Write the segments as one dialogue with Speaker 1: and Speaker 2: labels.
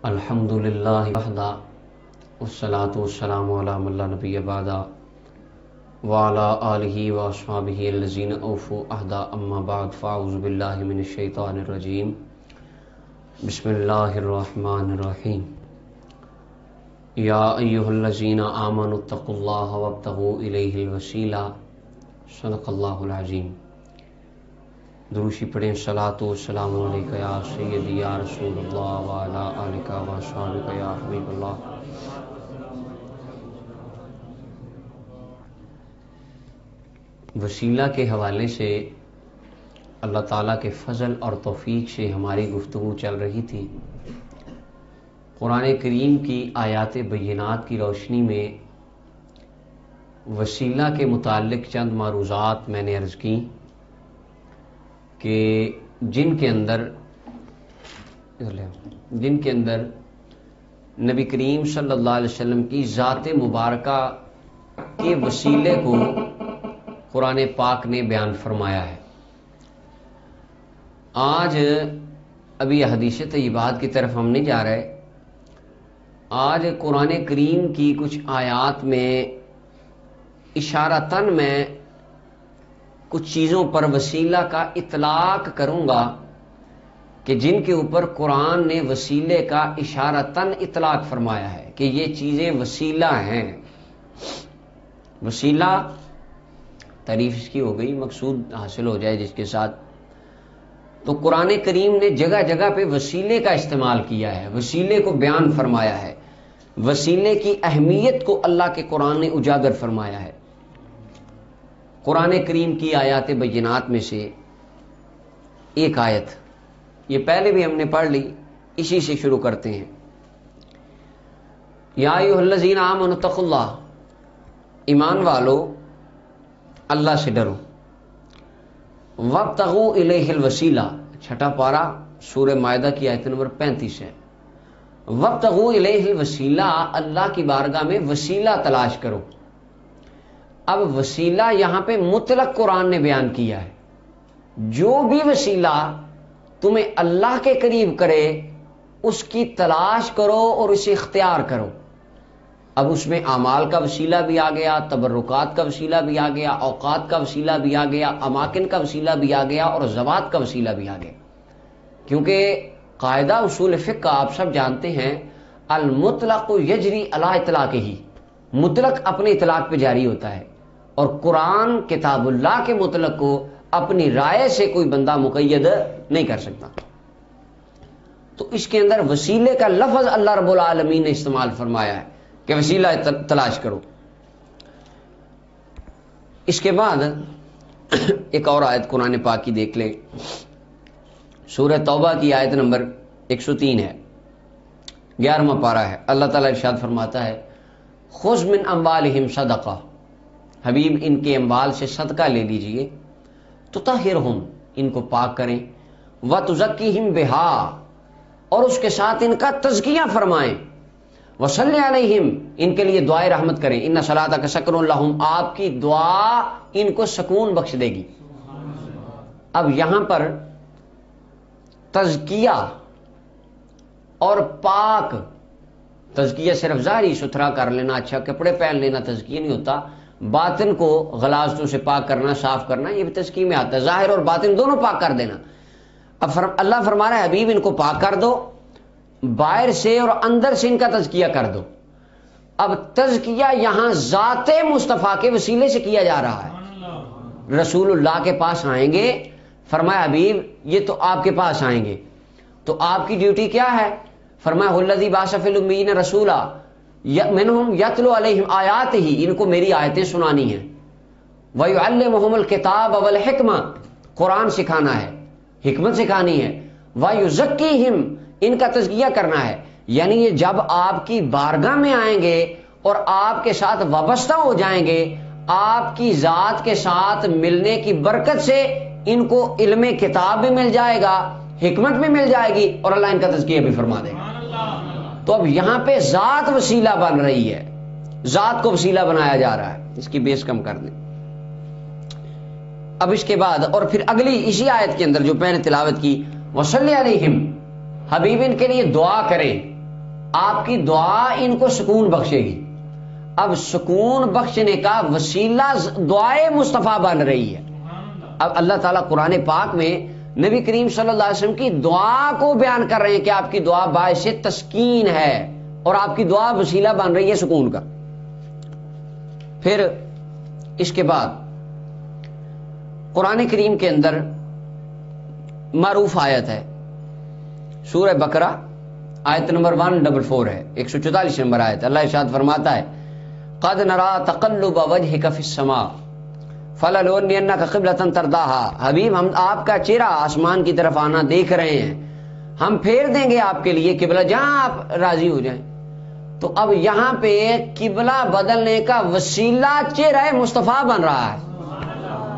Speaker 1: الحمدللہ وحدہ والصلاة والسلام علی من لا نبی بعدہ وعلی آلہ واصحابہ الذین اوفوا عہدہ اما بعد فاعوذ باللہ من الشیطان الرجیم بسم اللہ الرحمن الرحیم یا ایہا الذین آمنوا اتقوا اللہ وابتغوا الیہ الوسیلہ صدق اللہ العظیم۔ دروشی پڑھیں صلاۃ و سلام علیکہ یا سیدی یا رسول اللہ وعلی آلکہ واصحابکہ یا حبیب اللہ۔ وسیلہ کے حوالے سے اللہ تعالیٰ کے فضل اور توفیق سے ہماری گفتگو چل رہی تھی۔ قرآن کریم کی آیات بینات کی روشنی میں وسیلہ کے متعلق چند معروضات میں نے عرض کی کہ جن کے اندر نبی کریم صلی اللہ علیہ وسلم کی ذات مبارکہ کے وسیلے کو قرآن پاک نے بیان فرمایا ہے۔ آج ابھی حدیث طیبات کی طرف ہم نہیں جا رہے، آج قرآن کریم کی کچھ آیات میں اشارتاً میں کچھ چیزوں پر وسیلہ کا اطلاق کروں گا کہ جن کے اوپر قرآن نے وسیلے کا اشارتاً اطلاق فرمایا ہے کہ یہ چیزیں وسیلہ ہیں۔ وسیلہ تعریف اس کی ہو گئی، مقصود حاصل ہو جائے جس کے ساتھ، تو قرآن کریم نے جگہ جگہ پہ وسیلے کا استعمال کیا ہے، وسیلے کو بیان فرمایا ہے، وسیلے کی اہمیت کو اللہ کے قرآن نے اجاگر فرمایا ہے۔ قرآن کریم کی آیات بینات میں سے ایک آیت، یہ پہلے بھی ہم نے پڑھ لی، اسی سے شروع کرتے ہیں۔ یا ایھا الذین آمنوا اتقوا اللہ، ایمان والو اللہ سے ڈرو، وابتغوا الیہ الوسیلہ، چھٹا پارہ سورہ مائدہ کی آیت نمبر 35 ہے۔ وابتغوا الیہ الوسیلہ، اللہ کی بارگاہ میں وسیلہ تلاش کرو۔ اب وسیلہ یہاں پہ مطلق قرآن نے بیان کیا ہے، جو بھی وسیلہ تمہیں اللہ کے قریب کرے اس کی تلاش کرو اور اسے اختیار کرو۔ اب اس میں اعمال کا وسیلہ بھی آ گیا، تبرکات کا وسیلہ بھی آ گیا، اوقات کا وسیلہ بھی آ گیا، اماکن کا وسیلہ بھی آ گیا اور ذوات کا وسیلہ بھی آ گیا، کیونکہ قاعدہ اصول فقہ کا آپ سب جانتے ہیں، المطلق یجری علی اطلاقہ، مطلق اپنے اطلاق پہ جاری ہوتا ہے، اور قرآن کتاب اللہ کے مطلق کو اپنی رائے سے کوئی بندہ مقید نہیں کر سکتا۔ تو اس کے اندر وسیلے کا لفظ اللہ رب العالمین نے استعمال فرمایا ہے کہ وسیلہ تلاش کرو۔ اس کے بعد ایک اور آیت قرآن پاک کی دیکھ لیں، سورہ توبہ کی آیت نمبر 103 ہے، 11واں پارہ ہے۔ اللہ تعالیٰ ارشاد فرماتا ہے، خذ من اموالہم صدقہ، حبیب ان کے اموال سے صدقہ لے لیجئے، تطہرہم، ان کو پاک کریں، وتزکیہم بہا، اور اس کے ساتھ ان کا تزکیہ فرمائیں، وصلی علیہم، ان کے لیے دعائے رحمت کریں، ان صلاتک سکن لہم، آپ کی دعا ان کو سکون بخش دے گی۔ اب یہاں پر تزکیہ اور پاک، تزکیہ صرف ظاہری ستھرا کر لینا، اچھا کپڑے پہن لینا تزکیہ نہیں ہوتا، باطن کو غلاظتوں سے پاک کرنا، صاف کرنا، یہ بھی تزکیہ میں آتا ہے، ظاہر اور باطن دونوں پاک کر دینا۔ اب اللہ فرما رہا ہے حبیب ان کو پاک کر دو، باہر سے اور اندر سے ان کا تزکیہ کر دو۔ اب تزکیہ یہاں ذات مصطفیٰ کے وسیلے سے کیا جا رہا ہے۔ رسول اللہ کے پاس آئیں گے، فرمایا حبیب یہ تو آپ کے پاس آئیں گے، تو آپ کی ڈیوٹی کیا ہے؟ فرمایا الذی بعث فی الامیین رسولا منہم یتلو علیہم آیاتہ، ان کو میری آیتیں سنانی ہیں، ویعلمہم الکتاب والحکمہ، قرآن سکھانا ہے، حکمت سکھانی ہے، ویزکیہم، ان کا تزکیہ کرنا ہے۔ یعنی یہ جب آپ کی بارگاہ میں آئیں گے اور آپ کے ساتھ وابستہ ہو جائیں گے، آپ کی ذات کے ساتھ ملنے کی برکت سے ان کو علم کتاب بھی مل جائے گا، حکمت بھی مل جائے گی، اور اللہ ان کا تزکیہ بھی فرما دے گا۔ تو اب یہاں پہ ذات وسیلہ بن رہی ہے، ذات کو وسیلہ بنایا جا رہا ہے، اس کی بیس کم کر دیں۔ اب اس کے بعد اور پھر اگلی اسی آیت کے اندر جو پہلے تلاوت کی، وصلی علیہم، حبیب ان کے لیے دعا کریں، آپ کی دعا ان کو سکون بخشے گی. اب سکون بخشنے کا وسیلہ دعائے مصطفیٰ بن رہی ہے. اب اللہ تعالیٰ قرآن پاک میں نبی کریم صلی اللہ علیہ وسلم کی دعا کو بیان کر رہے ہیں کہ آپ کی دعا باعث تسکین ہے اور آپ کی دعا وسیلہ بن رہی ہے سکون کا. پھر اس کے بعد قرآن کریم کے اندر معروف آیت ہے سورہ بقرہ آیت نمبر 144 ہے, 144 نمبر آیت. اللہ ارشاد فرماتا ہے قد نرا تقلب وجهك في السماء فلنولینک قبلۃ ترضاها. حبیب ہم آپ کا چہرہ آسمان کی طرف آنا دیکھ رہے ہیں, ہم پھیر دیں گے آپ کے لیے قبلہ جہاں آپ راضی ہو جائیں. تو اب یہاں پہ قبلہ بدلنے کا وسیلہ چہرہ مصطفیٰ بن رہا ہے.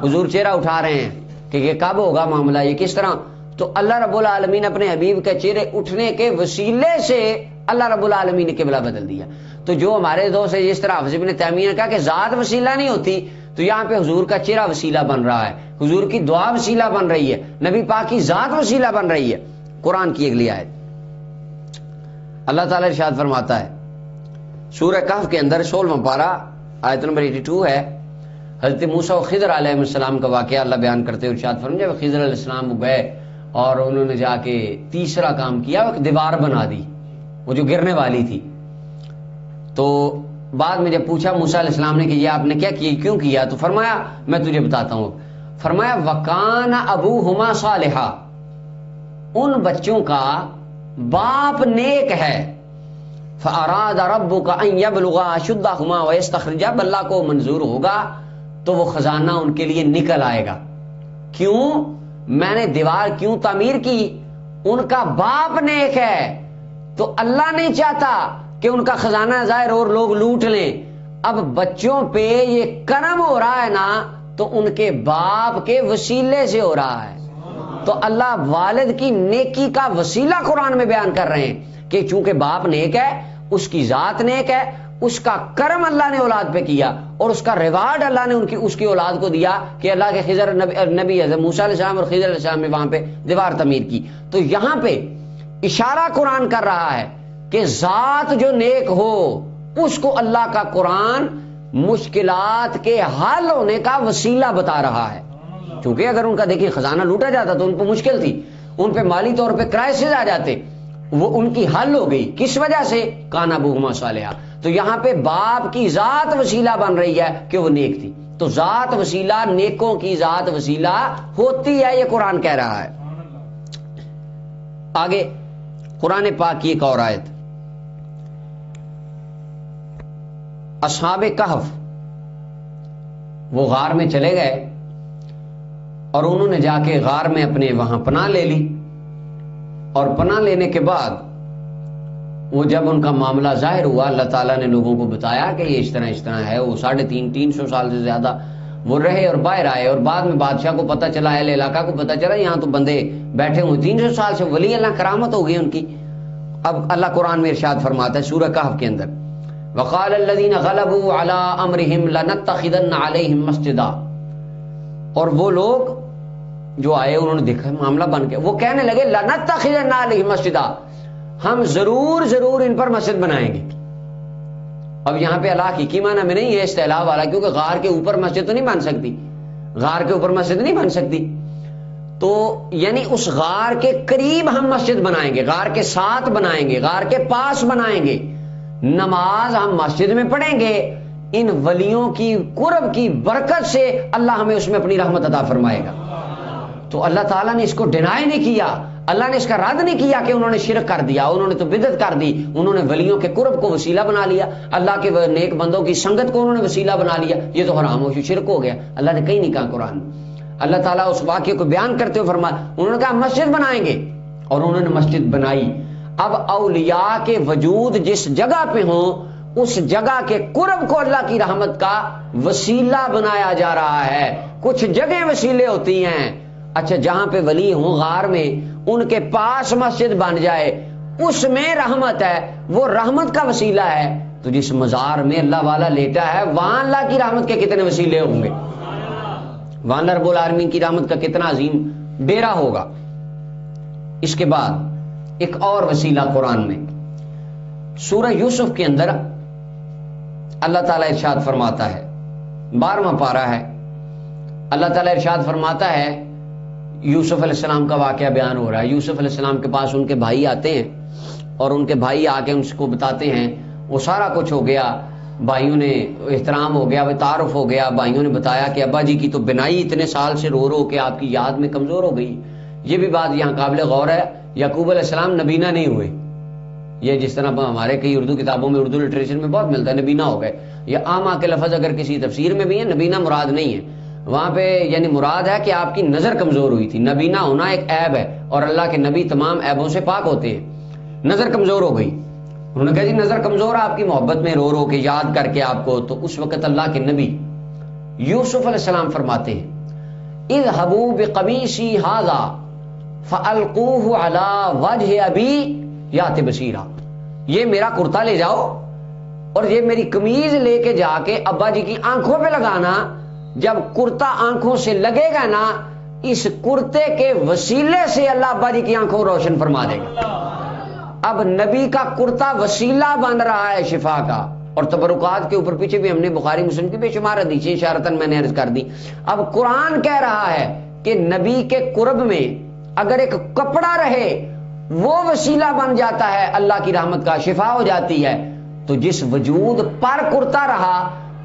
Speaker 1: حضور چہرہ اٹھا رہے ہیں کہ یہ کب ہوگا معاملہ, یہ کس طرح. تو اللہ رب العالمین اپنے حبیب کے چہرے اٹھنے کے وسیلے سے اللہ رب العالمین نے قبلہ بدل دیا. تو جو ہمارے دوست ہے جس طرح حافظ ابن تیمیہ نے کہا کہ ذات وسیلہ نہیں ہوتی, تو یہاں پہ حضور کا چہرہ وسیلہ بن رہا ہے, حضور کی دعا وسیلہ بن رہی ہے, نبی پاک کی ذات وسیلہ بن رہی ہے. قرآن کی اگلی آیت اللہ تعالیٰ ارشاد فرماتا ہے سورہ کہف کے اندر 16واں پارہ آیت نمبر 82 ہے. حضرت موسیٰ و خضر علیہ السلام کا واقعہ اللہ بیان کرتے ہوئے ارشاد فرمایا جب خضر علیہ السلام گئے اور انہوں نے جا کے تیسرا کام کیا, ایک دیوار بنا دی وہ جو گرنے والی تھی. تو بعد میں جب پوچھا موسیٰ علیہ السلام نے کہ یہ آپ نے کیا کیا, کیوں کیا, تو فرمایا میں تجھے بتاتا ہوں. فرمایا وکان ابوہما صالحا, ان بچوں کا باپ نیک ہے. فاراد ربک ان یبلغا اشدہما ویستخرجا, اللہ کو منظور ہوگا تو وہ خزانہ ان کے لیے نکل آئے گا. کیوں میں نے دیوار کیوں تعمیر کی, ان کا باپ نیک ہے تو اللہ نہیں چاہتا کہ ان کا خزانہ ظاہر اور لوگ لوٹ لیں. اب بچوں پہ یہ کرم ہو رہا ہے نا تو ان کے باپ کے وسیلے سے ہو رہا ہے. تو اللہ والد کی نیکی کا وسیلہ قرآن میں بیان کر رہے ہیں کہ چونکہ باپ نیک ہے, اس کی ذات نیک ہے, اس کا کرم اللہ نے اولاد پہ کیا اور اس کا ریوارڈ اللہ نے اس کی اولاد کو دیا کہ اللہ کے خضر نبی حضرت موسیٰ علیہ السلام اور خضر علیہ السلام نے وہاں پہ دیوار تعمیر کی. تو یہاں پہ اشارہ قرآن کر رہا ہے کہ ذات جو نیک ہو اس کو اللہ کا قرآن مشکلات کے حل ہونے کا وسیلہ بتا رہا ہے. چونکہ اگر ان کا دیکھیں خزانہ لوٹا جاتا تو ان پہ مشکل تھی, ان پہ مالی طور پہ کرائسس آ جاتے, وہ ان کی حل ہو گئی. کس وجہ سے؟ کان ابوہما صالحا. تو یہاں پہ باپ کی ذات وسیلہ بن رہی ہے کہ وہ نیک تھی. تو ذات وسیلہ, نیکوں کی ذات وسیلہ ہوتی ہے, یہ قرآن کہہ رہا ہے. آگے قرآن پاک کی ایک اور آیت, اصحاب کہف وہ غار میں چلے گئے اور انہوں نے جا کے غار میں اپنے وہاں پناہ لے لی, اور پناہ لینے کے بعد وہ جب ان کا معاملہ ظاہر ہوا, اللہ تعالیٰ نے لوگوں کو بتایا کہ یہ اس طرح ہے. وہ 350 سال سے زیادہ وہ رہے اور باہر آئے, اور بعد میں بادشاہ کو پتہ چلا, اہل علاقہ کو پتہ چلا یہاں تو بندے بیٹھے ہوئے 300 سال سے, ولی اللہ کرامت ہو گئی ان کی. اب اللہ قرآن میں ارشاد فرماتا ہے سورہ کہف کے اندر وقال الذين غلبوا على امرهم لنتخذن عليهم مسجدا, اور وہ لوگ جو آئے انہوں نے دیکھا معاملہ بن گیا, وہ کہنے لگے لنتخذن عليهم مسجدا, ہم ضرور ان پر مسجد بنائیں گے. اب یہاں پہ اللہ کی معنی میں نہیں ہے استعلاء والا, کیونکہ غار کے اوپر مسجد تو نہیں بن سکتی, غار کے اوپر مسجد نہیں بن سکتی. تو یعنی اس غار کے قریب ہم مسجد بنائیں گے, غار کے ساتھ بنائیں گے, غار کے پاس بنائیں گے, نماز ہم مسجد میں پڑھیں گے. ان ولیوں کی قرب کی برکت سے اللہ ہمیں اس میں اپنی رحمت عطا فرمائے گا. تو اللہ تعالیٰ نے اس کو ڈینائی نہیں کیا, اللہ نے اس کا رد نہیں کیا کہ انہوں نے شرک کر دیا, انہوں نے تو بدعت کر دی, انہوں نے ولیوں کے قرب کو وسیلہ بنا لیا, اللہ کے نیک بندوں کی سنگت کو انہوں نے وسیلہ بنا لیا, یہ تو حرام ہو شرک ہو گیا. اللہ نے کہیں نہیں کہا قرآن میں. اللہ تعالیٰ اس واقعے کو بیان کرتے ہوئے فرمایا, انہوں نے کہا مسجد بنائیں گے, اور انہوں نے مسجد بنائی. اب اولیاء کے وجود جس جگہ پہ ہوں اس جگہ کے قرب کو اللہ کی رحمت کا وسیلہ بنایا جا رہا ہے. کچھ جگہیں وسیلے ہوتی ہیں, اچھا جہاں پہ ولی ہوں غار میں, ان کے پاس مسجد بن جائے, اس میں رحمت ہے, وہ رحمت کا وسیلہ ہے. تو جس مزار میں اللہ والا لیٹا ہے وہاں اللہ کی رحمت کے کتنے وسیلے ہوں گے, وہاں رب العالمین کی رحمت کا کتنا عظیم ڈیرا ہوگا. اس کے بعد ایک اور وسیلہ قرآن میں سورہ یوسف کے اندر اللہ تعالیٰ ارشاد فرماتا ہے، 12واں پارہ ہے، اللہ تعالیٰ ارشاد فرماتا ہے، یوسف علیہ السلام کا واقعہ بیان ہو رہا ہے۔ یوسف علیہ السلام کے پاس ان کے بھائی آتے ہیں اور ان کے بھائی آ کے ان کو بتاتے ہیں، وہ سارا کچھ ہو گیا، بھائیوں نے احترام ہو گیا، وہ تعارف ہو گیا، بھائیوں نے بتایا کہ ابا جی کی تو بنائی اتنے سال سے رو رو کے آپ کی یاد میں کمزور ہو گئی۔ یہ بھی بات یہاں قابل غور ہے، یعقوب علیہ السلام نبینہ نہیں ہوئے، یہ جس طرح ہمارے کئی اردو کتابوں میں، اردو لٹریچر میں بہت ملتا ہے نبینہ ہو گئے، یا عام کے لفظ اگر کسی تفسیر میں بھی ہے، نبینہ مراد نہیں ہے وہاں پہ، یعنی مراد ہے کہ آپ کی نظر کمزور ہوئی تھی۔ نبینہ ہونا ایک عیب ہے اور اللہ کے نبی تمام عیبوں سے پاک ہوتے ہیں۔ نظر کمزور ہو گئی، انہوں نے کہا جی نظر کمزور آپ کی محبت میں رو رو کے یاد کر کے آپ کو، تو اس وقت اللہ کے نبی یوسف علیہ السلام فرماتے ہیں اذهبوا بقمیصی ھذا فالقوه علی وجه ابی یات بصیرا، یہ میرا کرتا لے جاؤ اور یہ میری قمیض لے کے جا کے ابا جی کی آنکھوں پہ لگانا، جب کرتا آنکھوں سے لگے گا نا، اس کرتے کے وسیلے سے اللہ ابا جی کی آنکھوں کو روشن فرما دے گا۔ اب نبی کا کرتا وسیلہ بن رہا ہے شفا کا، اور تبرکات کے اوپر پیچھے بھی ہم نے بخاری مسلم کی بے شمار حدیثیں اشارتاً میں نے عرض کر دی۔ اب قرآن کہہ رہا ہے کہ نبی کے قرب میں اگر ایک کپڑا رہے وہ وسیلہ بن جاتا ہے اللہ کی رحمت کا، شفا ہو جاتی ہے، تو جس وجود پر کرتا رہا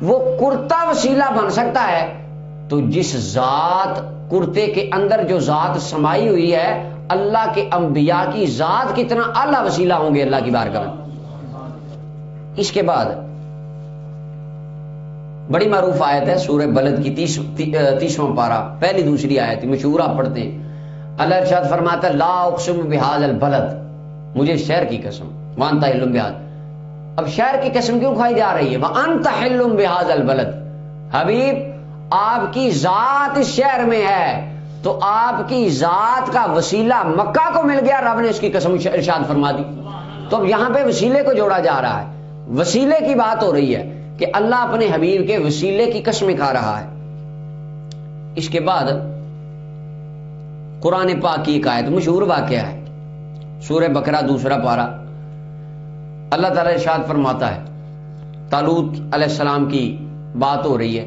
Speaker 1: وہ کرتا وسیلہ بن سکتا ہے، تو جس ذات کرتے کے اندر جو ذات سمائی ہوئی ہے، اللہ کے انبیاء کی ذات کتنا اعلیٰ وسیلہ ہوں گے اللہ کی بارگاہ میں۔ اس کے بعد بڑی معروف آیت ہے سورہ بلد کی 30واں پارہ، پہلی دوسری آیت مشہور آپ پڑھتے ہیں۔ اللہ ارشاد فرماتا ہے لا اقسم بہذا البلد، مجھے شہر کی قسم، وانت حل بہذا، اب شہر کی قسم کیوں کھائی جا رہی ہے؟ وانت حل بہذا البلد، حبیب آپ کی ذات اس شہر میں ہے، تو آپ کی ذات کا وسیلہ مکہ کو مل گیا، رب نے اس کی قسم ارشاد فرما دی۔ تو اب یہاں پہ وسیلے کو جوڑا جا رہا ہے، وسیلے کی بات ہو رہی ہے کہ اللہ اپنے حبیب کے وسیلے کی قسمیں کھا رہا ہے۔ اس کے بعد قرآن پاک کی ایک آیت مشہور واقعہ ہے، سورہ بقرہ 2 پارہ، اللہ تعالیٰ ارشاد فرماتا ہے، طالوت علیہ السلام کی بات ہو رہی ہے،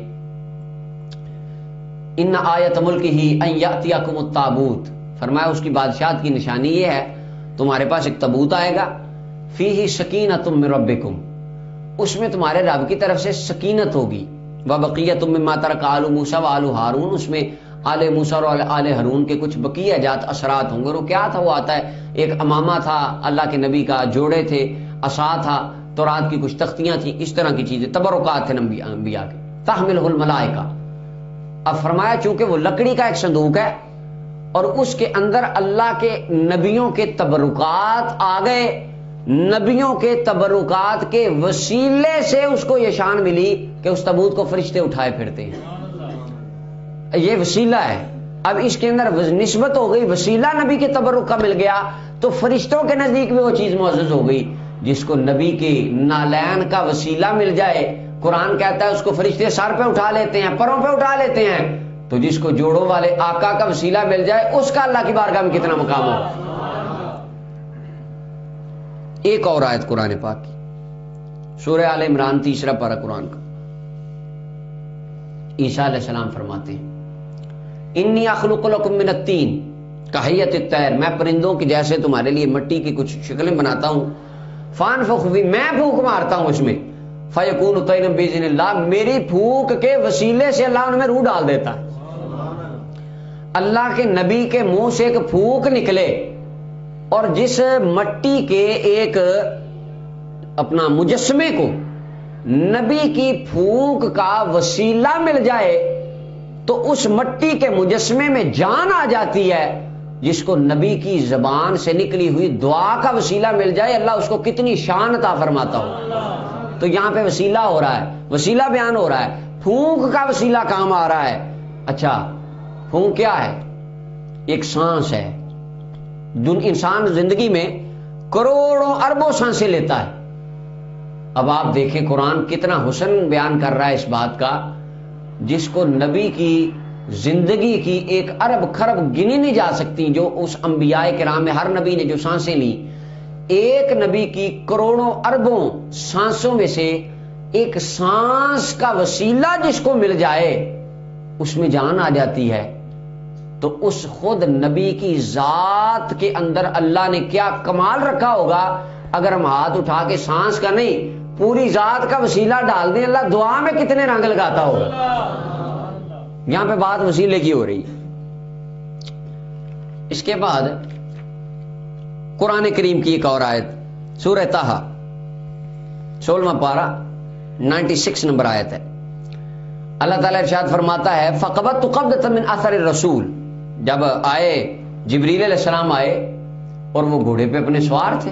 Speaker 1: ان آیت ملکہ ان یاتیکم التابوت، فرمایا اس کی بادشاہت کی نشانی یہ ہے تمہارے پاس ایک تابوت آئے گا، فیہ سکینۃ من ربکم، اس میں تمہارے رب کی طرف سے سکینت ہوگی، وبقیۃ مما ترک آل موسیٰ و آل ہارون، اس میں آل موسیٰ اور آل ہارون کے کچھ بقیہ جات اثرات ہوں گے۔ وہ کیا تھا؟ وہ آتا ہے ایک امامہ تھا اللہ کے نبی کا، جوڑے تھے، عصا تھا، تورات کی کچھ تختیاں تھیں، اس طرح کی چیزیں، تبرکات تھے انبیاء کے، تحملہ الملائکہ۔ اب فرمایا چونکہ وہ لکڑی کا ایک صندوق ہے اور اس کے اندر اللہ کے نبیوں کے تبرکات آ گئے، نبیوں کے تبرکات کے وسیلے سے اس کو یہ شان ملی کہ اس تابوت کو فرشتے اٹھائے پھرتے ہیں، یہ وسیلہ ہے۔ اب اس کے اندر نسبت ہو گئی، وسیلہ نبی کے تبرک کا مل گیا، تو فرشتوں کے نزدیک بھی وہ چیز معزز ہو گئی۔ جس کو نبی کے نالین کا وسیلہ مل جائے، قرآن کہتا ہے اس کو فرشتے سر پہ اٹھا لیتے ہیں، پروں پہ اٹھا لیتے ہیں، تو جس کو جوڑوں والے آقا کا وسیلہ مل جائے اس کا اللہ کی بارگاہ میں کتنا مقام ہو۔ ایک اور آیت قرآن پاک کی، سورہ آل عمران 3 پارہ قرآن کا، عیسیٰ علیہ السلام فرماتے ہیں انی اخلق لکم من الطین کہیت الطیر، میں پرندوں کی جیسے تمہارے لیے مٹی کی کچھ شکلیں بناتا ہوں، فانفخ فیہ، میں پھونک مارتا ہوں اس میں، فیکون طیرا باذن اللہ، میری پھونک کے وسیلے سے اللہ ان میں روح ڈال دیتا ہے۔ اللہ کے نبی کے منہ سے ایک پھونک نکلے اور جس مٹی کے ایک اپنا مجسمے کو نبی کی پھونک کا وسیلہ مل جائے تو اس مٹی کے مجسمے میں جان آ جاتی ہے، جس کو نبی کی زبان سے نکلی ہوئی دعا کا وسیلہ مل جائے اللہ اس کو کتنی شان عطا فرماتا ہو۔ تو یہاں پہ وسیلہ ہو رہا ہے، وسیلہ بیان ہو رہا ہے، پھونک کا وسیلہ کام آ رہا ہے۔ اچھا پھونک کیا ہے؟ ایک سانس ہے، انسان زندگی میں کروڑوں اربوں سانسیں لیتا ہے۔ اب آپ دیکھیں قرآن کتنا حسن بیان کر رہا ہے اس بات کا، جس کو نبی کی زندگی کی 1 ارب خرب گنی نہیں جا سکتی، جو اس انبیاء کرام میں ہر نبی نے جو سانسیں لی، ایک نبی کی کروڑوں اربوں سانسوں میں سے ایک سانس کا وسیلہ جس کو مل جائے اس میں جان آ جاتی ہے، تو اس خود نبی کی ذات کے اندر اللہ نے کیا کمال رکھا ہوگا۔ اگر ہم ہاتھ اٹھا کے سانس کا نہیں پوری ذات کا وسیلہ ڈال دیں، اللہ دعا میں کتنے رنگ لگاتا ہوگا۔ یہاں پہ بات وسیلے کی ہو رہی ہے۔ اس کے بعد قرآن کریم کی ایک اور آیت، سورہ طٰہٰ 16واں پارہ 96 نمبر آیت ہے۔ اللہ تعالیٰ ارشاد فرماتا ہے فَقَبَضْتُ قَبْضَةً مِّنْ أَثَرِ الرَّسُولِ، جب آئے جبریل علیہ السلام آئے اور وہ گھوڑے پہ اپنے سوار تھے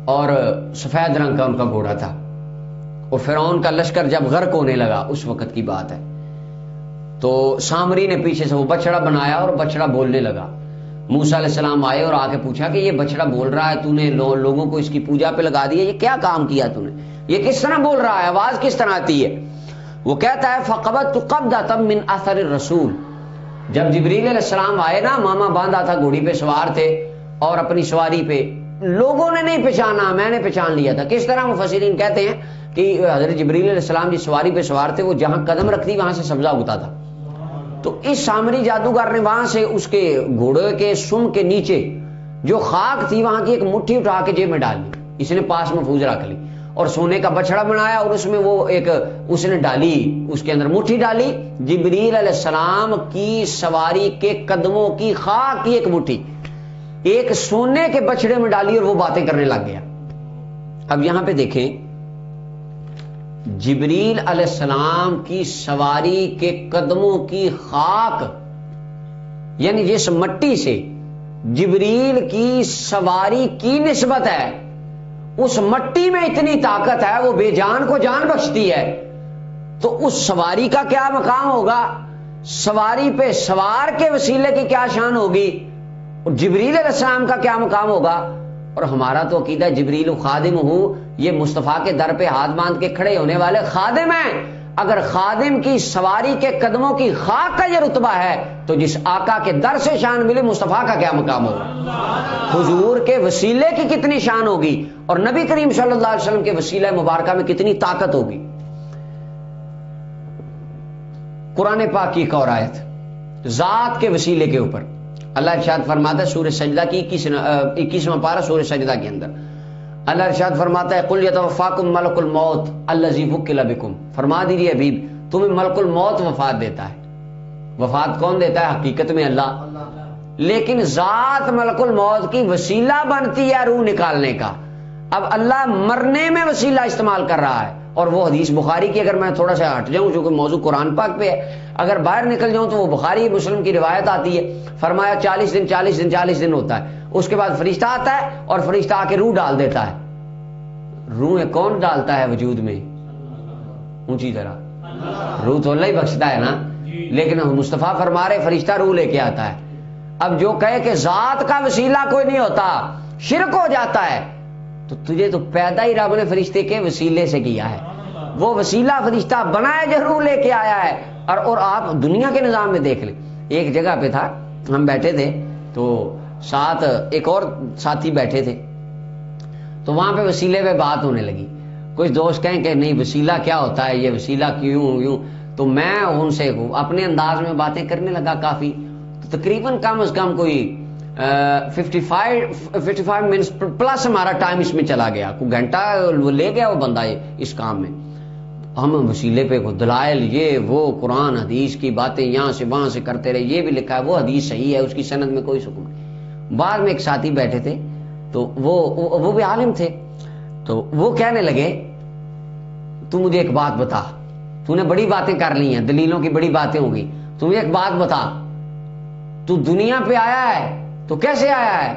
Speaker 1: اور سفید رنگ کا ان کا گھوڑا تھا، اور فرعون کا لشکر جب غرق ہونے لگا اس وقت کی بات ہے، تو سامری نے پیچھے سے وہ بچڑا بنایا اور بچڑا بولنے لگا۔ موسیٰ علیہ السلام آئے اور آ کے پوچھا کہ یہ بچڑا بول رہا ہے، تو نے لوگوں کو اس کی پوجا پہ لگا دیا، یہ کیا کام کیا تو نے، یہ کس طرح بول رہا ہے، آواز کس طرح آتی ہے؟ وہ کہتا ہے فَقَبَضْتُ قَبْضَةً مِّنْ أَثَرِ الرَّسُولِ، جب جبریل علیہ السلام آئے نا، ماما باندھا تھا، گھوڑی پہ سوار تھے اور اپنی سواری پہ، لوگوں نے نہیں پہچانا، میں نے پہچان لیا تھا۔ کس طرح؟ مفسرین کہتے ہیں کہ حضرت جبریل علیہ السلام جس سواری پہ سوار تھے وہ جہاں قدم رکھتی وہاں سے سبزہ اگتا تھا، تو اس سامری جادوگر نے وہاں سے اس کے گھوڑے کے سم کے نیچے جو خاک تھی وہاں کی ایک مٹھی اٹھا کے جیب میں ڈال لی، اس نے پاس محفوظ رکھ لی، اور سونے کا بچڑا بنایا اور اس میں وہ ایک اس نے ڈالی، اس کے اندر مٹھی ڈالی، جبریل علیہ السلام کی سواری کے قدموں کی خاک کی ایک مٹھی ایک سونے کے بچڑے میں ڈالی اور وہ باتیں کرنے لگ گیا۔ اب یہاں پہ دیکھیں، جبریل علیہ السلام کی سواری کے قدموں کی خاک، یعنی جس مٹی سے جبریل کی سواری کی نسبت ہے، اس مٹی میں اتنی طاقت ہے، وہ بے جان کو جان بخشتی ہے، تو اس سواری کا کیا مقام ہوگا، سواری پہ سوار کے وسیلے کی کیا شان ہوگی، اور جبریل علیہ السلام کا کیا مقام ہوگا۔ اور ہمارا تو عقیدہ جبریل خادم ہوں، یہ مصطفیٰ کے در پہ ہاتھ باندھ کے کھڑے ہونے والے خادم ہیں۔ اگر خادم کی سواری کے قدموں کی خاک کا یہ رتبہ ہے تو جس آقا کے در سے شان ملی مصطفیٰ کا کیا مقام ہوگا، حضور کے وسیلے کی کتنی شان ہوگی، اور نبی کریم صلی اللہ علیہ وسلم کے وسیلہ مبارکہ میں کتنی طاقت ہوگی۔ قرآن پاک کی ایک اور آیت ذات کے وسیلے کے اوپر اللہ ارشاد فرماتا ہے سورہ سجدہ کی 21واں پارہ سورہ سجدہ کے اندر اللہ ارشاد فرماتا ہے قل یتوفاکم ملک الموت الذی وکل بکم، فرما دیجیے حبیب تمہیں ملک الموت وفات دیتا ہے۔ وفات کون دیتا ہے؟ حقیقت میں اللہ، لیکن ذات ملک الموت کی وسیلہ بنتی ہے روح نکالنے کا۔ اب اللہ مرنے میں وسیلہ استعمال کر رہا ہے، اور وہ حدیث بخاری کی اگر میں تھوڑا سا ہٹ جاؤں چونکہ موضوع قرآن پاک پہ ہے، اگر باہر نکل جاؤں تو وہ بخاری مسلم کی روایت آتی ہے، فرمایا 40 دن ہوتا ہے، اس کے بعد فرشتہ آتا ہے اور فرشتہ آ کے روح ڈال دیتا ہے۔ روح کون ڈالتا ہے وجود میں؟ اونچی طرح روح تو اللہ ہی بخشتا ہے نا، لیکن مصطفیٰ فرما رہے فرشتہ روح لے کے آتا ہے۔ اب جو کہے کہ ذات کا وسیلہ کوئی نہیں ہوتا، شرک ہو جاتا ہے، تو تجھے تو پیدا ہی رب نے فرشتے کے وسیلے سے کیا ہے، وہ وسیلہ فرشتہ بنائے جو روح لے کے آیا ہے۔ اور آپ دنیا کے نظام میں دیکھ لیں، ایک جگہ پہ تھا، ہم بیٹھے تھے تو ساتھ ایک اور ساتھی بیٹھے تھے، تو وہاں پہ وسیلے پہ بات ہونے لگی۔ کچھ دوست کہیں کہ نہیں وسیلہ کیا ہوتا ہے، یہ وسیلہ کیوں یوں، تو میں ان سے اپنے انداز میں باتیں کرنے لگا کافی، تو تقریباً کم از کم کوئی 55 منٹس پلس ہمارا ٹائم اس میں چلا گیا، کوئی گھنٹہ وہ لے گیا وہ بندہ اس کام میں۔ ہم وسیلے پہ دلائل یہ وہ قرآن حدیث کی باتیں یہاں سے وہاں سے کرتے رہے، یہ بھی لکھا ہے وہ حدیث صحیح ہے، اس کی سند میں کوئی سکون نہیں۔ بعد میں ایک ساتھی بیٹھے تھے تو وہ بھی عالم تھے، تو وہ کہنے لگے تو مجھے ایک بات بتا، تو نے بڑی باتیں کر لی ہیں، دلیلوں کی بڑی باتیں ہوں گی، تو مجھے ایک بات بتا، تو دنیا پہ آیا ہے تو کیسے آیا ہے؟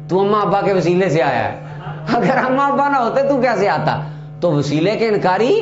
Speaker 1: تو اماں ابا کے وسیلے سے آیا ہے، اگر اماں ابا نہ ہوتے تو کیسے آتا؟ تو وسیلے کے انکاری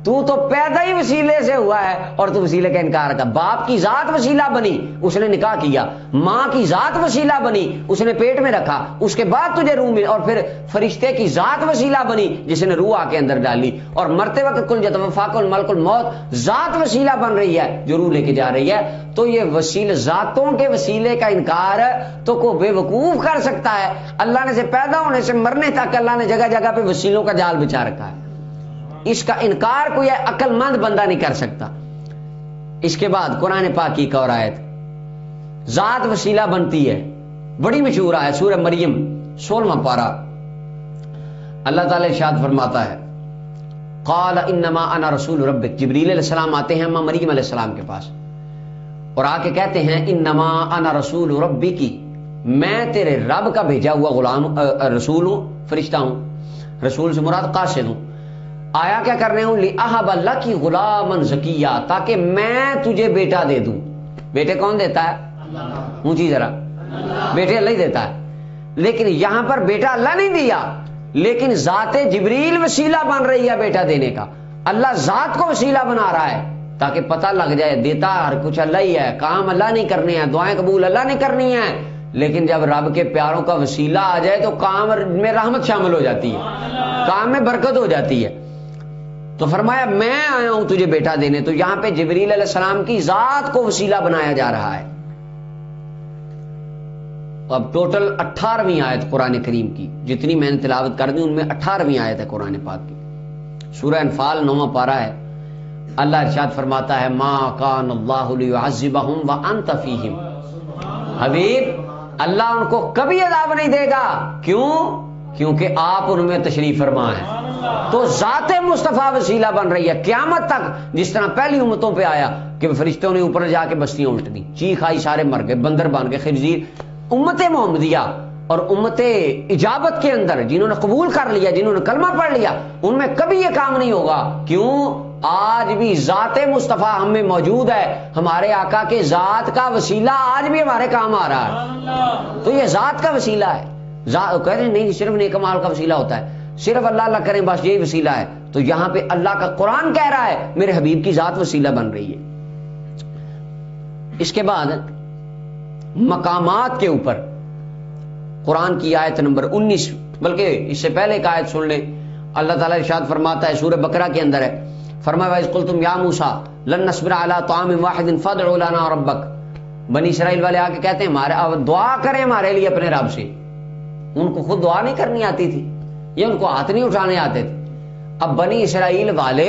Speaker 1: تو پیدا ہی وسیلے سے ہوا ہے اور تو وسیلے کا انکار کر. باپ کی ذات وسیلہ بنی, اس نے نکاح کیا. ماں کی ذات وسیلہ بنی, اس نے پیٹ میں رکھا, اس کے بعد تجھے روح ملی. اور پھر فرشتے کی ذات وسیلہ بنی جس نے روح آ کے اندر ڈالی. اور مرتے وقت کل یتوفاکم الملک الموت ذات وسیلہ بن رہی ہے جو روح لے کے جا رہی ہے. تو یہ وسیلے, ذاتوں کے وسیلے کا انکار تو کو بے وقوف کر سکتا ہے. اللہ نے سے پیدا ہونے سے مرنے تک اللہ نے جگہ جگہ پہ وسیلوں کا جال بچا رکھا ہے. اس کا انکار کوئی عقل مند بندہ نہیں کر سکتا. اس کے بعد قرآن پاک کی ایک اور آیت, ذات وسیلہ بنتی ہے, بڑی مشہور ہے, سورہ مریم 16واں پارہ. اللہ تعالی ارشاد فرماتا ہے قال انما انا رسول ربک. جبریل علیہ السلام آتے ہیں اماں مریم علیہ السلام کے پاس اور آ کے کہتے ہیں انما انا رسول ربک, میں تیرے رب کا بھیجا ہوا غلام رسول ہوں, فرشتہ ہوں. رسول سے مراد قاصد ہوں. آیا کیا کر رہے ہوں, لِأَهَبَ لَكِ غُلَامًا زَكِيًّا, تاکہ میں تجھے بیٹا دے دوں. بیٹے کون دیتا ہے؟ اللہ. اونچی ذرا, بیٹے اللہ ہی دیتا ہے. لیکن یہاں پر بیٹا اللہ نہیں دیا, لیکن ذات جبریل وسیلہ بن رہی ہے بیٹا دینے کا. اللہ ذات کو وسیلہ بنا رہا ہے تاکہ پتہ لگ جائے دیتا ہر کچھ اللہ ہی ہے, کام اللہ نہیں کرنے ہیں, دعائیں قبول اللہ نہیں کرنی ہیں. لیکن جب رب کے پیاروں کا وسیلہ آ جائے تو کام میں رحمت شامل ہو جاتی ہے, کام میں برکت ہو جاتی ہے. تو فرمایا میں آیا ہوں تجھے بیٹا دینے. تو یہاں پہ جبریل علیہ السلام کی ذات کو وسیلہ بنایا جا رہا ہے. اب ٹوٹل 18ویں آیت قرآن کریم کی جتنی میں نے تلاوت کر دی ان میں 18ویں آیت ہے قرآن پاک کی. سورہ انفال 9واں پارہ ہے. اللہ ارشاد فرماتا ہے ما کان اللہ لیعذبہم وانت فیہم. حبیب اللہ ان کو کبھی عذاب نہیں دے گا. کیوں؟ کیونکہ آپ ان میں تشریف فرما ہیں. تو ذات مصطفیٰ وسیلہ بن رہی ہے قیامت تک. جس طرح پہلی امتوں پہ آیا کہ فرشتوں نے اوپر جا کے بستیاں الٹ دی, چیخ آئی, سارے مر گئے, بندر بن گئے, خنزیر. امت محمدیہ اور امت اجابت کے اندر جنہوں نے قبول کر لیا, جنہوں نے کلمہ پڑھ لیا, ان میں کبھی یہ کام نہیں ہوگا. کیوں؟ آج بھی ذات مصطفیٰ ہم میں موجود ہے. ہمارے آقا کے ذات کا وسیلہ آج بھی ہمارے کام آ رہا ہے. تو یہ ذات کا وسیلہ ہے. کہتے ہیں نہیں صرف نیک اعمال کا وسیلہ ہوتا ہے, صرف اللہ اللہ کریں بس یہی وسیلہ ہے. تو یہاں پہ اللہ کا قرآن کہہ رہا ہے میرے حبیب کی ذات وسیلہ بن رہی ہے. اس کے بعد مقامات کے اوپر قرآن کی آیت نمبر 19, بلکہ اس سے پہلے ایک آیت سن لیں. اللہ تعالیٰ ارشاد فرماتا ہے سورہ بقرہ کے اندر ہے, فرمایا وَإِذْ قُلْتُمْ يَا مُوسَىٰ لَن نَّصْبِرَ عَلَىٰ طَعَامٍ وَاحِدٍ فَادْعُ لَنَا رَبَّكَ. بنی اسرائیل والے آ کے کہتے ہیں ہمارے دعا کریں ہمارے لیے اپنے رب سے. ان کو خود دعا نہیں کرنی آتی تھی, یہ ان کو ہاتھ نہیں اٹھانے آتے تھے. اب بنی اسرائیل والے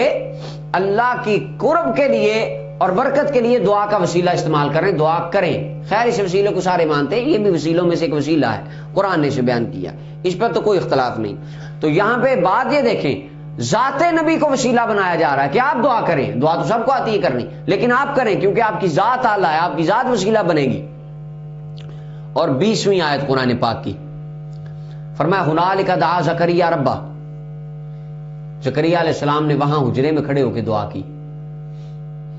Speaker 1: اللہ کی قرب کے لیے اور برکت کے لیے دعا کا وسیلہ استعمال کریں, دعا کریں. خیر اس وسیلے کو سارے مانتے ہیں, یہ بھی وسیلوں میں سے ایک وسیلہ ہے, قرآن نے اسے بیان کیا, اس پر تو کوئی اختلاف نہیں. تو یہاں پہ بات یہ دیکھیں ذات نبی کو وسیلہ بنایا جا رہا ہے کہ آپ دعا کریں. دعا تو سب کو آتی ہے کرنی, لیکن آپ کریں کیونکہ آپ کی ذات اعلیٰ ہے, آپ کی ذات وسیلہ بنے گی. اور 20ویں آیت قرآن پاک کی فرمایا ہنالک دعا زکریا ربہ. زکریا علیہ السلام نے وہاں حجرے میں کھڑے ہو کے دعا کی,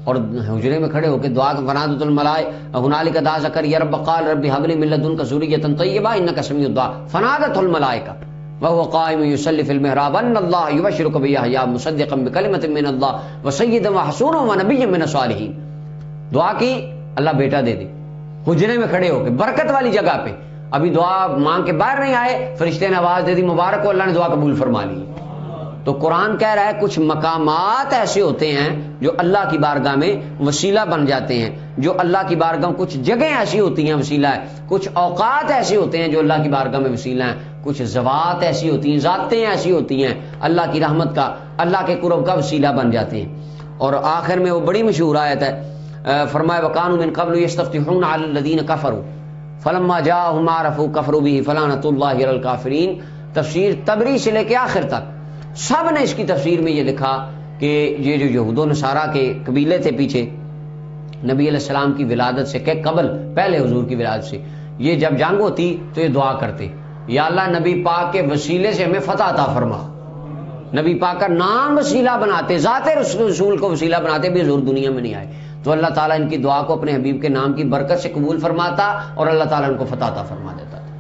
Speaker 1: اور حجرے میں کھڑے ہو کے دعا کی. فنادت الملائکہ ہنالک دعا زکریا ربہ قال رب هب لي من لدنک ذریۃ طیبہ انک سمیع الدعاء. فنادت الملائکہ وهو قائم يصلي في المحراب ان الله يبشرك بيحيى مصدقا بكلمة من الله وسيدا وحصورا ونبيا من الصالحين. دعا کی اللہ بیٹا دے دے, حجرے میں کھڑے ہو کے برکت والی جگہ پہ. ابھی دعا مانگ کے باہر نہیں آئے, فرشتے نے آواز دے دی مبارک ہو, اللہ نے دعا قبول فرما لی. تو قرآن کہہ رہا ہے کچھ مقامات ایسے ہوتے ہیں جو اللہ کی بارگاہ میں وسیلہ بن جاتے ہیں, جو اللہ کی بارگاہ میں کچھ جگہیں ایسی ہوتی ہیں وسیلہ ہے, کچھ اوقات ایسے ہوتے ہیں جو اللہ کی بارگاہ میں وسیلہ ہیں, کچھ ذوات ایسی ہوتی ہیں, ذاتیں ایسی ہوتی ہیں اللہ کی رحمت کا, اللہ کے قرب کا وسیلہ بن جاتے ہیں. اور آخر میں وہ بڑی مشہور آیت ہے, فرمایا وَكَانُوا مِن قَبْلُ يَسْتَفْتِحُونَ عَلَى الَّذِينَ كَفَرُوا فَلَمَّا جَاءَهُمْ مَا عَرَفُوا كَفَرُوا بِهِ فَلَعْنَةُ اللَّهِ عَلَى الْكَافِرِينَ. تفسیر تبری سے لے کے آخر تک سب نے اس کی تفسیر میں یہ لکھا کہ یہ جو یہود و نصارہ کے قبیلے تھے پیچھے نبی علیہ السلام کی ولادت سے کہ قبل پہلے حضور کی ولادت سے, یہ جب جنگ ہوتی تو یہ دعا کرتے یا اللہ نبی پاک کے وسیلے سے ہمیں فتح عطا فرما. نبی پاک کا نام وسیلہ بناتے, ذات رسول کو وسیلہ بناتے, بھی حضور دنیا میں نہیں آئے. تو اللہ تعالیٰ ان کی دعا کو اپنے حبیب کے نام کی برکت سے قبول فرماتا اور اللہ تعالیٰ ان کو فتح عطا فرما دیتا تھا.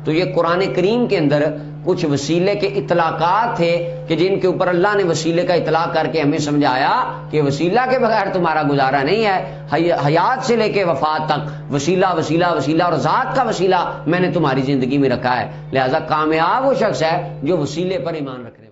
Speaker 1: تو یہ قرآن کریم کے اندر کچھ وسیلے کے اطلاقات تھے کہ جن کے اوپر اللہ نے وسیلے کا اطلاق کر کے ہمیں سمجھایا کہ وسیلہ کے بغیر تمہارا گزارا نہیں ہے، حیات سے لے کے وفات تک وسیلہ وسیلہ وسیلہ، اور ذات کا وسیلہ میں نے تمہاری زندگی میں رکھا ہے۔ لہذا کامیاب وہ شخص ہے جو وسیلے پر ایمان رکھنے